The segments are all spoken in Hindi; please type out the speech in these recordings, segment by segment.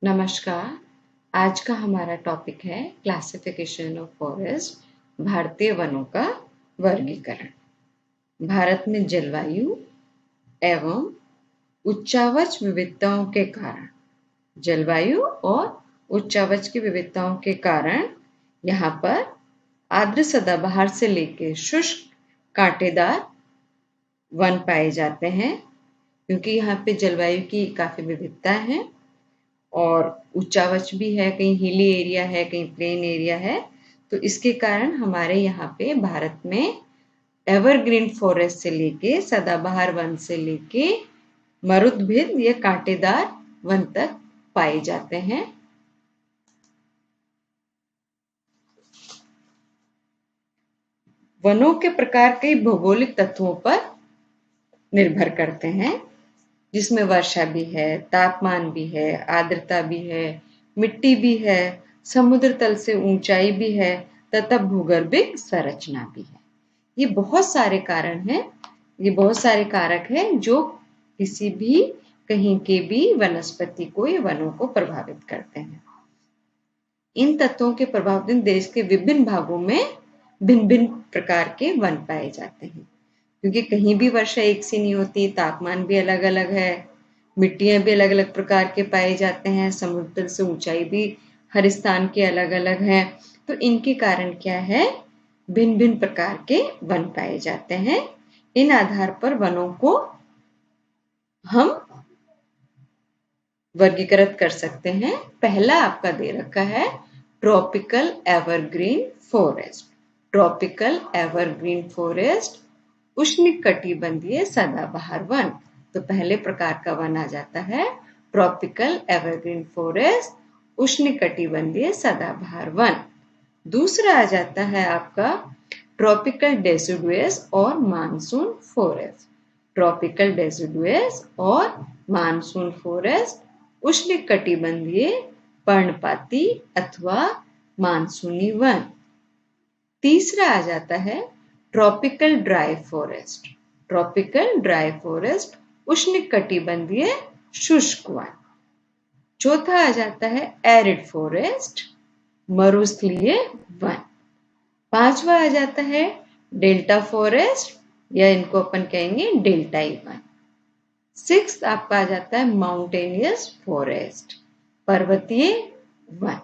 नमस्कार। आज का हमारा टॉपिक है क्लासिफिकेशन ऑफ फॉरेस्ट, भारतीय वनों का वर्गीकरण। भारत में जलवायु एवं उच्चावच विविधताओं के कारण जलवायु और उच्चावच की विविधताओं के कारण यहाँ पर आर्द्र सदाबहार से लेकर शुष्क कांटेदार वन पाए जाते हैं, क्योंकि यहाँ पे जलवायु की काफी विविधता है और उच्चावच भी है, कहीं हिली एरिया है, कहीं प्लेन एरिया है। तो इसके कारण हमारे यहाँ पे भारत में एवरग्रीन फॉरेस्ट से लेके सदाबहार वन से लेके मरुद्भिद या कांटेदार वन तक पाए जाते हैं। वनों के प्रकार कई भौगोलिक तत्वों पर निर्भर करते हैं, जिसमें वर्षा भी है, तापमान भी है, आर्द्रता भी है, मिट्टी भी है, समुद्र तल से ऊंचाई भी है तथा भूगर्भिक संरचना भी है। ये बहुत सारे कारण हैं, ये बहुत सारे कारक हैं जो किसी भी कहीं के भी वनस्पति को या वनों को प्रभावित करते हैं। इन तत्वों के प्रभाव देश के विभिन्न भागों में भिन्न भिन्न प्रकार के वन पाए जाते हैं, क्योंकि कहीं भी वर्षा एक सी नहीं होती, तापमान भी अलग अलग है, मिट्टियां भी अलग अलग प्रकार के पाए जाते हैं, समुद्र से ऊंचाई भी हर स्थान की अलग अलग है। तो इनके कारण क्या है, भिन्न भिन्न प्रकार के वन पाए जाते हैं। इन आधार पर वनों को हम वर्गीकृत कर सकते हैं। पहला आपका दे रखा है tropical evergreen forest. Tropical evergreen forest उष्णकटिबंधीय सदाबहार वन। तो पहले प्रकार का वन आ जाता है ट्रॉपिकल एवरग्रीन फॉरेस्ट उष्णकटिबंधीय सदाबहार वन। दूसरा आ जाता है आपका ट्रॉपिकल डेसिडुअस और मानसून फॉरेस्ट। ट्रॉपिकल डेसिडुअस और मानसून फॉरेस्ट उष्णकटिबंधीय पर्णपाती अथवा मानसूनी वन। तीसरा आ जाता है tropical dry forest. Tropical dry forest उष्णकटिबंधीय शुष्क वन। चौथा आ जाता है एरिड फॉरेस्ट मरुस्थलीय वन। पांचवा आ जाता है डेल्टा फॉरेस्ट या इनको अपन कहेंगे डेल्टाई वन। सिक्स्थ आपका आ जाता है माउंटेनियस फॉरेस्ट पर्वतीय वन।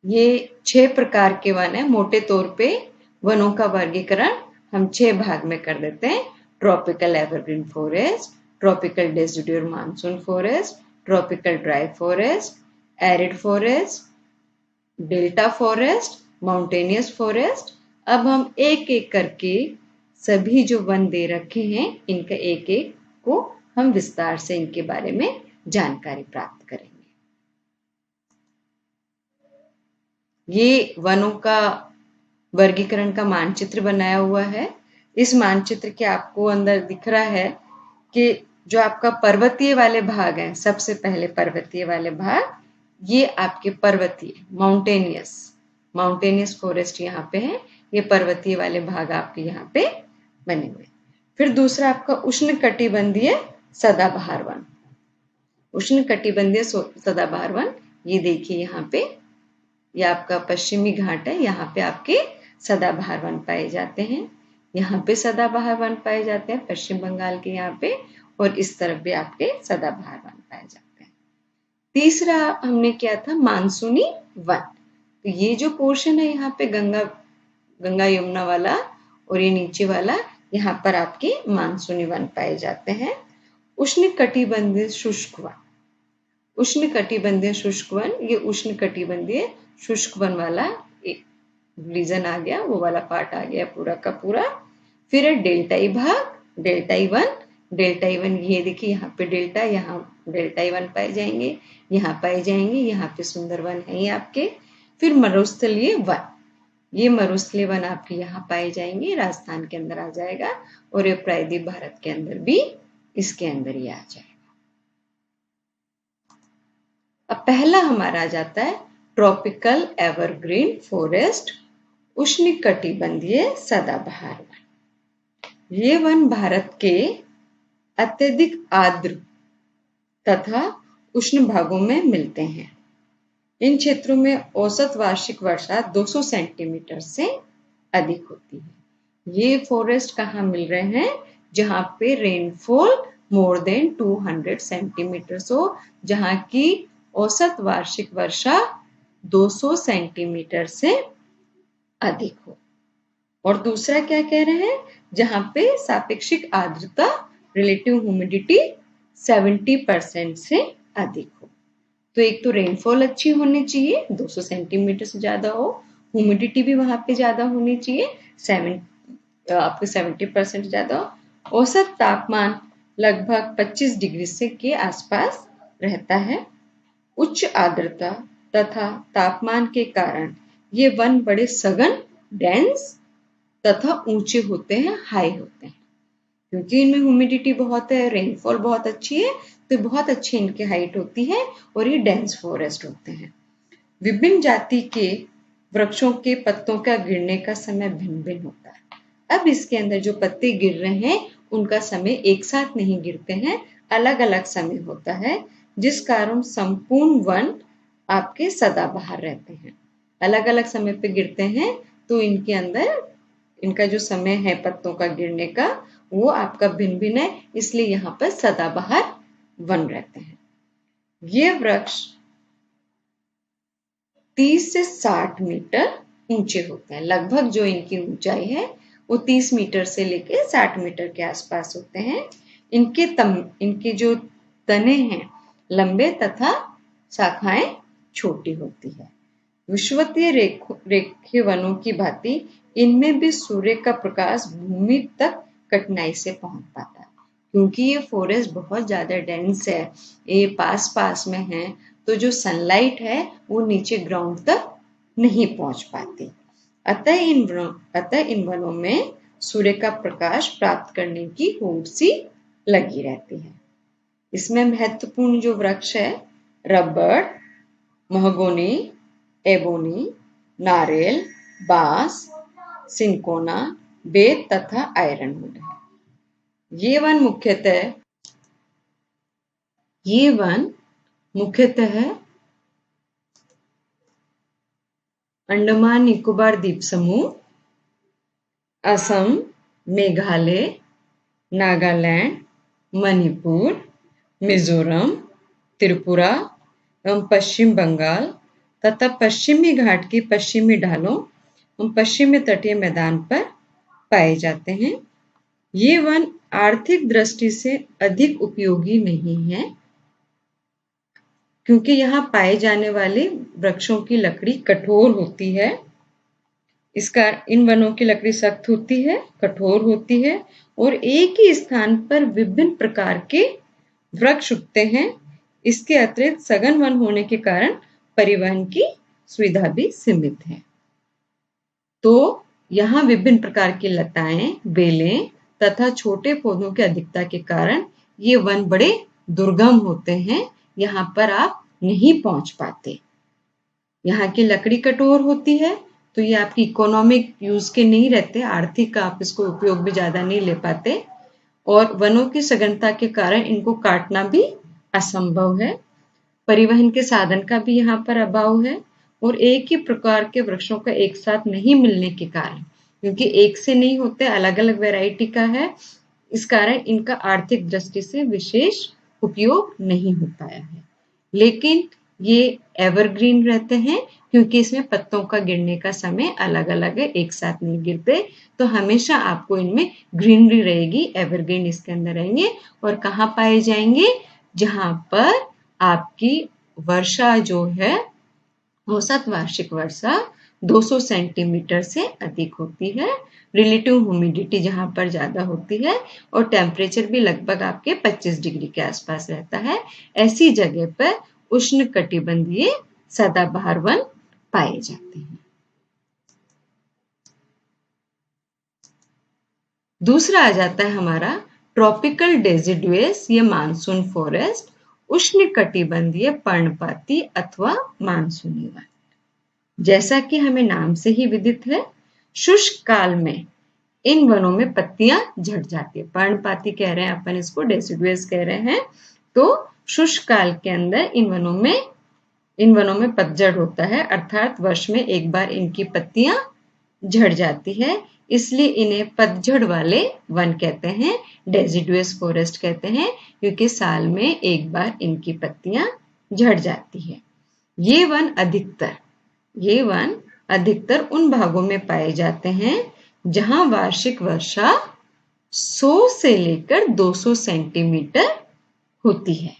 ये 6 प्रकार के वन है। मोटे तौर पे वनों का वर्गीकरण हम 6 भाग में कर देते हैं। Tropical evergreen forest, tropical deciduous monsoon forest, tropical dry forest, arid forest, delta forest, mountainous forest. अब हम एक एक करके सभी जो वन दे रखे हैं इनका एक एक को हम विस्तार से इनके बारे में जानकारी प्राप्त करेंगे। ये वनों का वर्गीकरण का मानचित्र बनाया हुआ है। इस मानचित्र के आपको अंदर दिख रहा है कि जो आपका पर्वतीय वाले भाग हैं, सबसे पहले पर्वतीय वाले भाग, ये आपके पर्वतीय माउंटेनियस फॉरेस्ट यहाँ पे है। ये पर्वतीय वाले भाग आपके यहाँ पे बने हुए। फिर दूसरा आपका उष्णकटिबंधीय सदाबहार वन। उष्णकटिबंधीय सदाबहार वन, ये देखिए यहाँ पे, ये आपका पश्चिमी घाट है, यहाँ पे आपके सदाबहार वन पाए जाते हैं। यहाँ पे सदाबहार वन पाए जाते हैं पश्चिम बंगाल के यहाँ पे, और इस तरफ भी आपके सदाबहार वन पाए जाते हैं। तीसरा हमने किया था मानसूनी वन। तो ये जो पोर्शन है यहाँ पे गंगा यमुना वाला और ये नीचे वाला, यहाँ पर आपके मानसूनी वन पाए जाते हैं। उष्णकटिबंधीय शुष्क वन। उष्णकटिबंधीय शुष्क वन, ये उष्णकटिबंधीय शुष्क वन वाला एक रीजन आ गया, वो वाला पार्ट आ गया पूरा का पूरा। फिर है डेल्टाई भाग, डेल्टाई वन। डेल्टाई वन ये देखिए यहाँ पे डेल्टा, यहाँ डेल्टाई वन पाए जाएंगे, यहाँ पाए जाएंगे, यहाँ पे सुंदर वन है आपके। फिर मरुस्थलीय वन, ये मरुस्थलीय वन आपके यहाँ पाए जाएंगे, राजस्थान के अंदर आ जाएगा, और ये प्रायद्वीप भारत के अंदर भी इसके अंदर ही आ जाएगा। अब पहला हमारा आ जाता है ट्रॉपिकल एवरग्रीन फॉरेस्ट उष्णकटिबंधीय सदाबहार वन। ये वन भारत के अत्यधिक आर्द्र तथा उष्ण भागों में मिलते हैं। इन क्षेत्रों में औसत वार्षिक वर्षा 200 सेंटीमीटर से अधिक होती है। ये फॉरेस्ट कहाँ मिल रहे हैं? जहाँ पे रेनफॉल मोर देन 200 सेंटीमीटर हो, जहाँ की औसत वार्षिक वर्षा 200 सेंटीमीटर से अधिक हो। और दूसरा क्या कह रहे हैं? जहाँ पे सापेक्षिक आर्द्रता रिलेटिव ह्यूमिडिटी 70% से अधिक हो। तो एक तो रेनफॉल अच्छी होनी चाहिए, 200 सेंटीमीटर से ज्यादा हो, ह्यूमिडिटी भी वहां पे ज्यादा होनी चाहिए, आपके 70% ज्यादा हो, औसत तापमान लगभग 25 डिग्री से के आसपास रहता है। उच्च आर्द्रता तथा तापमान के कारण ये वन बड़े सघन, डेंस तथा ऊंचे होते हैं, हाई होते हैं। क्योंकि इनमें ह्यूमिडिटी बहुत है, रेनफॉल बहुत अच्छी है, तो बहुत अच्छी इनकी हाइट होती है और ये डेंस फॉरेस्ट होते हैं। विभिन्न जाति के वृक्षों के पत्तों का गिरने का समय भिन्न भिन्न होता है। अब इसके अंदर जो पत्ते गिर रहे हैं उनका समय एक साथ नहीं गिरते हैं, अलग अलग समय होता है, जिस कारण संपूर्ण वन आपके सदाबहार रहते हैं। अलग अलग समय पे गिरते हैं तो इनके अंदर इनका जो समय है पत्तों का गिरने का वो आपका भिन्न भिन्न है, इसलिए यहाँ पर सदाबहार वन रहते हैं। ये वृक्ष 30 से 60 मीटर ऊंचे होते हैं। लगभग जो इनकी ऊंचाई है वो 30 मीटर से लेकर 60 मीटर के आसपास होते हैं। इनके जो तने हैं लंबे तथा शाखाएं छोटी होती है। विषुवतीय रेखे वनों की भांति इनमें भी सूर्य का प्रकाश भूमि तक कठिनाई से पहुंच पाता है। क्योंकि ये फॉरेस्ट बहुत ज्यादा डेंस है, ये पास पास में है, तो जो सनलाइट है वो नीचे ग्राउंड तक नहीं पहुंच पाती। अतः इन वनों में सूर्य का प्रकाश प्राप्त करने की होड़ सी लगी रहती है। इसमें महत्वपूर्ण जो वृक्ष है रबड़, महोगनी, एबोनी, नारियल, बांस, सिंकोना, बेत तथा आयरनवुड है। ये वन मुख्यतः अंडमान निकोबार द्वीप समूह, असम, मेघालय, नागालैंड, मणिपुर, मिजोरम, त्रिपुरा एवं पश्चिम बंगाल तथा पश्चिमी घाट की पश्चिमी ढालों एवं पश्चिमी तटीय मैदान पर पाए जाते हैं। ये वन आर्थिक दृष्टि से अधिक उपयोगी नहीं है, क्योंकि यहाँ पाए जाने वाले वृक्षों की लकड़ी कठोर होती है। इन वनों की लकड़ी सख्त होती है, कठोर होती है और एक ही स्थान पर विभिन्न प्रकार के वृक्ष उगते हैं। इसके अतिरिक्त सघन वन होने के कारण परिवहन की सुविधा भी सीमित है। तो यहाँ विभिन्न प्रकार की लताएं, बेलें तथा छोटे पौधों की अधिकता के कारण ये वन बड़े दुर्गम होते हैं, यहाँ पर आप नहीं पहुंच पाते। यहाँ की लकड़ी कठोर होती है तो ये आपकी इकोनॉमिक यूज के नहीं रहते, आर्थिक आप इसको उपयोग भी ज्यादा नहीं ले पाते, और वनों की सघनता के कारण इनको काटना भी असंभव है। परिवहन के साधन का भी यहाँ पर अभाव है और एक ही प्रकार के वृक्षों का एक साथ नहीं मिलने के कारण, क्योंकि एक से नहीं होते, अलग अलग वैरायटी का है, इस कारण इनका आर्थिक दृष्टि से विशेष उपयोग नहीं हो पाया है। लेकिन ये एवरग्रीन रहते हैं क्योंकि इसमें पत्तों का गिरने का समय अलग अलग है, एक साथ नहीं गिरते, तो हमेशा आपको इनमें ग्रीनरी रहेगी, एवरग्रीन इसके अंदर रहेंगे। और कहाँ पाए जाएंगे? जहां पर आपकी वर्षा जो है औसत वार्षिक वर्षा 200 सेंटीमीटर से अधिक होती है, रिलेटिव ह्यूमिडिटी जहां पर ज्यादा होती है और टेम्परेचर भी लगभग आपके 25 डिग्री के आसपास रहता है। ऐसी जगह पर उष्ण कटिबंधीय सदाबहार वन पाए जाते हैं। दूसरा आ जाता है हमारा ट्रॉपिकल डेसिडुएस या मानसून फॉरेस्ट, उष्ण कटिबंधीय पर्णपाती अथवा मानसूनी वन। जैसा कि हमें नाम से ही विदित है, शुष्क काल में इन वनों में पत्तियां झड़ जाती है। पर्णपाती कह रहे हैं अपन इसको, डेसिडुएस कह रहे हैं। तो शुष्क काल के अंदर इन वनों में पतझड़ होता है, अर्थात वर्ष में एक बार इनकी पत्तियां झड़ जाती है, इसलिए इन्हें पतझड़ वाले वन कहते हैं, डेसिडुअस फॉरेस्ट कहते हैं, क्योंकि साल में एक बार इनकी पत्तियां झड़ जाती है। ये वन अधिकतर उन भागों में पाए जाते हैं जहां वार्षिक वर्षा 100 से लेकर 200 सेंटीमीटर होती है।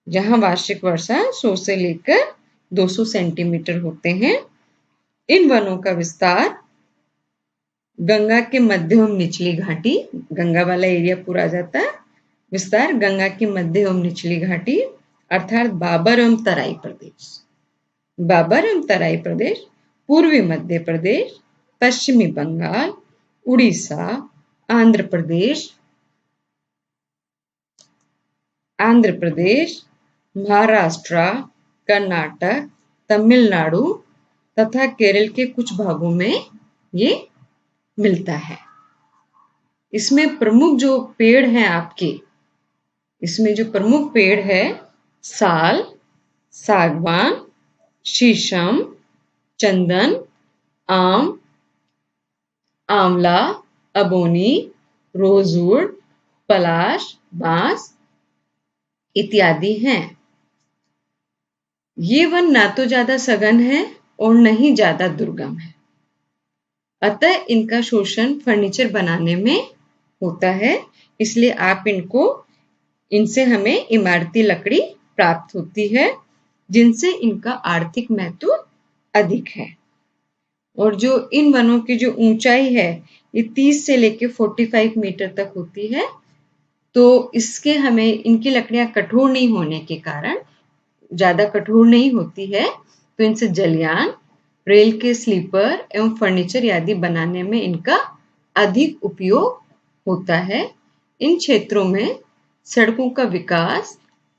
जहां वार्षिक वर्षा 100 से लेकर 200 सेंटीमीटर होते हैं। इन वनों का विस्तार गंगा के मध्य एवं निचली घाटी, गंगा वाला एरिया पूरा आ जाता है, विस्तार गंगा की मध्य एवं निचली घाटी अर्थात बाबर एवं तराई प्रदेश, पूर्वी मध्य प्रदेश, पश्चिमी बंगाल, उड़ीसा, आंध्र प्रदेश, महाराष्ट्र, कर्नाटक, तमिलनाडु तथा केरल के कुछ भागों में ये मिलता है। इसमें प्रमुख जो पेड़ हैं इसमें जो प्रमुख पेड़ है साल, सागवान, शीशम, चंदन, आम, आंवला, अबोनी, रोजवुड, पलाश, बांस इत्यादि हैं। ये वन ना तो ज्यादा सघन है और न ही ज्यादा दुर्गम है, अतः इनका शोषण फर्नीचर बनाने में होता है, इसलिए इनसे हमें इमारती लकड़ी प्राप्त होती है, जिनसे इनका आर्थिक महत्व अधिक है। और जो इन वनों की जो ऊंचाई है ये 30 से लेकर 45 मीटर तक होती है, तो इनकी लकड़ियां कठोर नहीं होने के कारण, ज्यादा कठोर नहीं होती है, तो इनसे जलयान, रेल के स्लीपर एवं फर्नीचर आदि बनाने में इनका अधिक उपयोग होता है। इन क्षेत्रों में सड़कों का विकास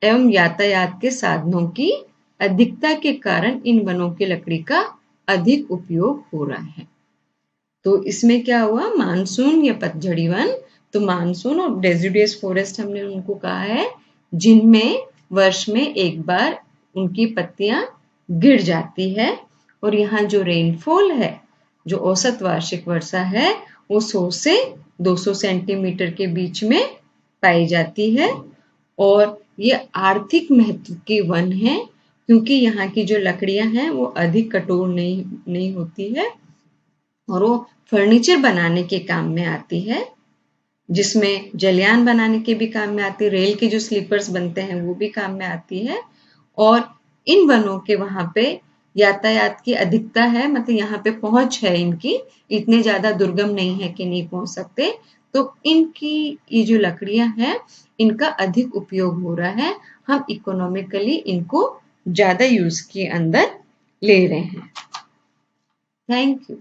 एवं यातायात के साधनों की अधिकता के कारण इन वनों की लकड़ी का अधिक उपयोग हो रहा है। तो इसमें क्या हुआ, मानसून या पतझड़ी वन, तो मानसून और डेसिडुअस फॉरेस्ट हमने उनको कहा है जिनमें वर्ष में एक बार उनकी पत्तियां गिर जाती है, और यहाँ जो रेनफॉल है, जो औसत वार्षिक वर्षा है, वो 100 से 200 सेंटीमीटर के बीच में पाई जाती है। और ये आर्थिक महत्व के वन है, क्योंकि यहाँ की जो लकड़ियां हैं वो अधिक कठोर नहीं होती है, और वो फर्नीचर बनाने के काम में आती है, जिसमें जलयान बनाने के भी काम में आती है, रेल के जो स्लीपर्स बनते हैं वो भी काम में आती है। और इन वनों के वहां पे यातायात की अधिकता है, मतलब यहाँ पे पहुंच है इनकी, इतने ज्यादा दुर्गम नहीं है कि नहीं पहुंच सकते, तो इनकी ये जो लकड़ियां हैं इनका अधिक उपयोग हो रहा है, हम इकोनॉमिकली इनको ज्यादा यूज के अंदर ले रहे हैं। Thank you.